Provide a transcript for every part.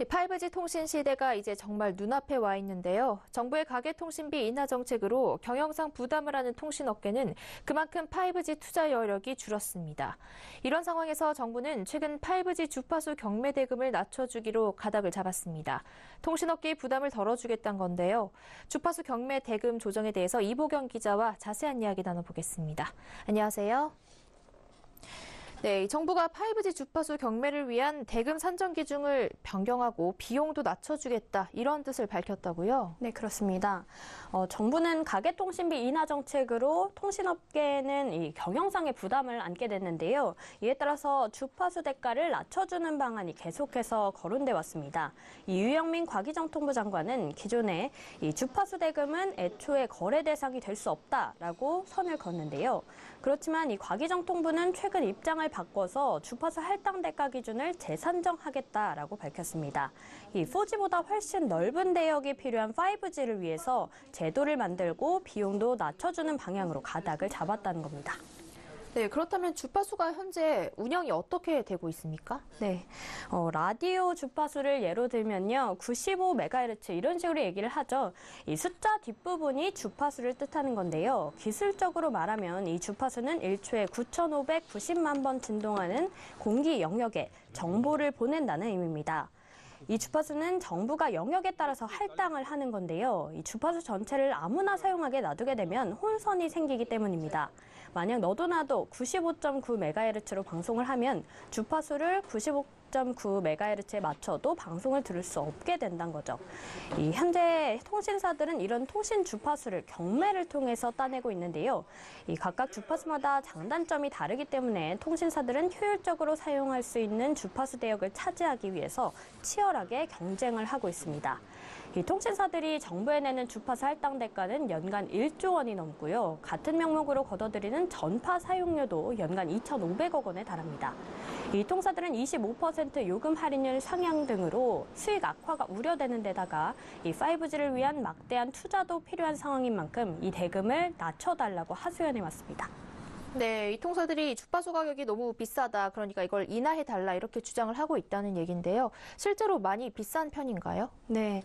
5G 통신 시대가 이제 정말 눈앞에 와 있는데요. 정부의 가계통신비 인하 정책으로 경영상 부담을 하는 통신업계는 그만큼 5G 투자 여력이 줄었습니다. 이런 상황에서 정부는 최근 5G 주파수 경매 대금을 낮춰주기로 가닥을 잡았습니다. 통신업계의 부담을 덜어주겠다는 건데요. 주파수 경매 대금 조정에 대해서 이보경 기자와 자세한 이야기 나눠보겠습니다. 안녕하세요. 네, 정부가 5G 주파수 경매를 위한 대금 산정 기준을 변경하고 비용도 낮춰주겠다 이런 뜻을 밝혔다고요? 네, 그렇습니다. 정부는 가계통신비 인하 정책으로 통신업계는 이 경영상의 부담을 안게 됐는데요. 이에 따라서 주파수 대가를 낮춰주는 방안이 계속해서 거론돼 왔습니다. 이 유영민 과기정통부 장관은 기존에 이 주파수 대금은 애초에 거래 대상이 될 수 없다라고 선을 그었는데요. 그렇지만 이 과기정통부는 최근 입장을 바꿔서 주파수 할당 대가 기준을 재산정하겠다라고 밝혔습니다. 이 4G보다 훨씬 넓은 대역이 필요한 5G를 위해서 제도를 만들고 비용도 낮춰주는 방향으로 가닥을 잡았다는 겁니다. 네, 그렇다면 주파수가 현재 운영이 어떻게 되고 있습니까? 네, 라디오 주파수를 예로 들면요, 95MHz 이런 식으로 얘기를 하죠. 이 숫자 뒷부분이 주파수를 뜻하는 건데요. 기술적으로 말하면 이 주파수는 1초에 9,590만 번 진동하는 공기 영역에 정보를 보낸다는 의미입니다. 이 주파수는 정부가 영역에 따라서 할당을 하는 건데요. 이 주파수 전체를 아무나 사용하게 놔두게 되면 혼선이 생기기 때문입니다. 만약 너도 나도 95.9MHz로 방송을 하면 주파수를 95.9MHz에 맞춰도 방송을 들을 수 없게 된다는 거죠. 이 현재 통신사들은 이런 통신 주파수를 경매를 통해서 따내고 있는데요. 이 각각 주파수마다 장단점이 다르기 때문에 통신사들은 효율적으로 사용할 수 있는 주파수 대역을 차지하기 위해서 치열하게 경쟁을 하고 있습니다. 이 통신사들이 정부에 내는 주파수 할당 대가는 연간 1조 원이 넘고요. 같은 명목으로 걷어들이는 전파 사용료도 연간 2,500억 원에 달합니다. 이 통사들은 25% 요금 할인율 상향 등으로 수익 악화가 우려되는 데다가 이 5G를 위한 막대한 투자도 필요한 상황인 만큼 이 대금을 낮춰달라고 하소연해 왔습니다. 네, 이 통사들이 주파수 가격이 너무 비싸다, 그러니까 이걸 인하해달라 이렇게 주장을 하고 있다는 얘기인데요. 실제로 많이 비싼 편인가요? 네,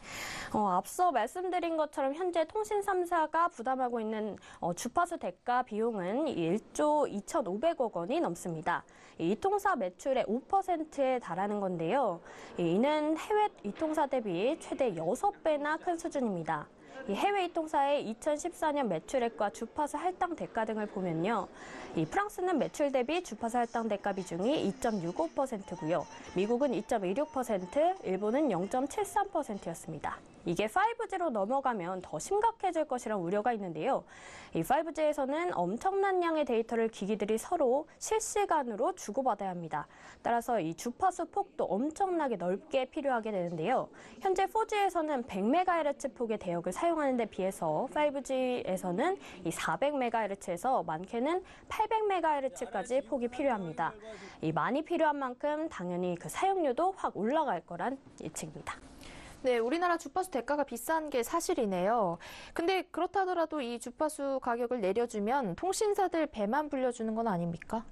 앞서 말씀드린 것처럼 현재 통신 3사가 부담하고 있는 주파수 대가 비용은 1조 2,500억 원이 넘습니다. 이 통사 매출의 5%에 달하는 건데요. 이는 해외 이통사 대비 최대 6배나 큰 수준입니다. 이 해외 이통사의 2014년 매출액과 주파수 할당 대가 등을 보면요. 이 프랑스는 매출 대비 주파수 할당 대가 비중이 2.65%고요. 미국은 2.16%, 일본은 0.73%였습니다. 이게 5G로 넘어가면 더 심각해질 것이란 우려가 있는데요. 이 5G에서는 엄청난 양의 데이터를 기기들이 서로 실시간으로 주고받아야 합니다. 따라서 이 주파수 폭도 엄청나게 넓게 필요하게 되는데요. 현재 4G에서는 100MHz 폭의 대역을 사용하는 데 비해서 5G에서는 이 400MHz에서 많게는 800MHz까지 폭이 필요합니다. 이 많이 필요한 만큼 당연히 그 사용료도 확 올라갈 거란 예측입니다. 네, 우리나라 주파수 대가가 비싼 게 사실이네요. 근데 그렇다 하더라도 이 주파수 가격을 내려주면 통신사들 배만 불려주는 건 아닙니까?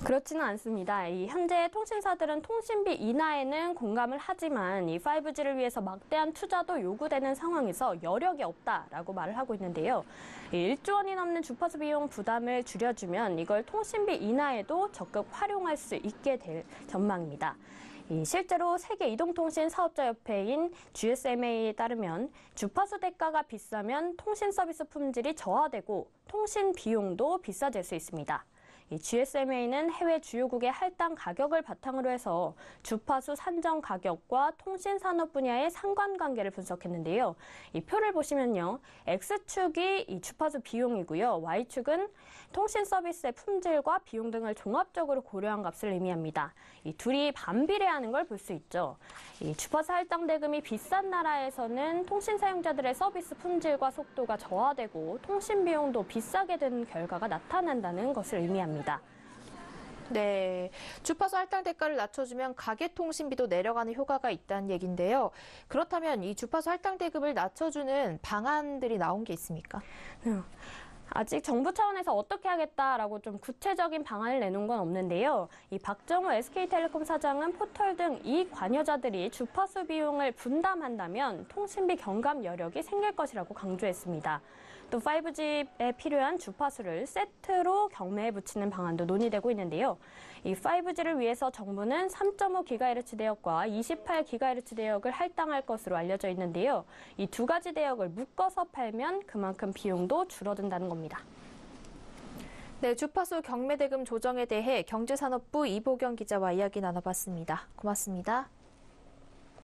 그렇지는 않습니다. 이 현재 통신사들은 통신비 인하에는 공감을 하지만 이 5G를 위해서 막대한 투자도 요구되는 상황에서 여력이 없다라고 말을 하고 있는데요. 1조 원이 넘는 주파수 비용 부담을 줄여주면 이걸 통신비 인하에도 적극 활용할 수 있게 될 전망입니다. 실제로 세계 이동통신 사업자협회인 GSMA에 따르면 주파수 대가가 비싸면 통신 서비스 품질이 저하되고 통신 비용도 비싸질 수 있습니다. 이 GSMA는 해외 주요국의 할당 가격을 바탕으로 해서 주파수 산정 가격과 통신 산업 분야의 상관관계를 분석했는데요. 이 표를 보시면요. X축이 이 주파수 비용이고요. Y축은 통신 서비스의 품질과 비용 등을 종합적으로 고려한 값을 의미합니다. 이 둘이 반비례하는 걸 볼 수 있죠. 이 주파수 할당 대금이 비싼 나라에서는 통신 사용자들의 서비스 품질과 속도가 저하되고 통신 비용도 비싸게 되는 결과가 나타난다는 것을 의미합니다. 네, 주파수 할당 대가를 낮춰주면 가계통신비도 내려가는 효과가 있다는 얘기인데요. 그렇다면 이 주파수 할당 대금을 낮춰주는 방안들이 나온 게 있습니까? 아직 정부 차원에서 어떻게 하겠다라고 좀 구체적인 방안을 내놓은 건 없는데요. 이 박정우 SK텔레콤 사장은 포털 등 이 관여자들이 주파수 비용을 분담한다면 통신비 경감 여력이 생길 것이라고 강조했습니다. 또 5G에 필요한 주파수를 세트로 경매에 붙이는 방안도 논의되고 있는데요. 이 5G를 위해서 정부는 3.5GHz 대역과 28GHz 대역을 할당할 것으로 알려져 있는데요. 이 두 가지 대역을 묶어서 팔면 그만큼 비용도 줄어든다는 겁니다. 네, 주파수 경매 대금 조정에 대해 경제산업부 이보경 기자와 이야기 나눠봤습니다. 고맙습니다.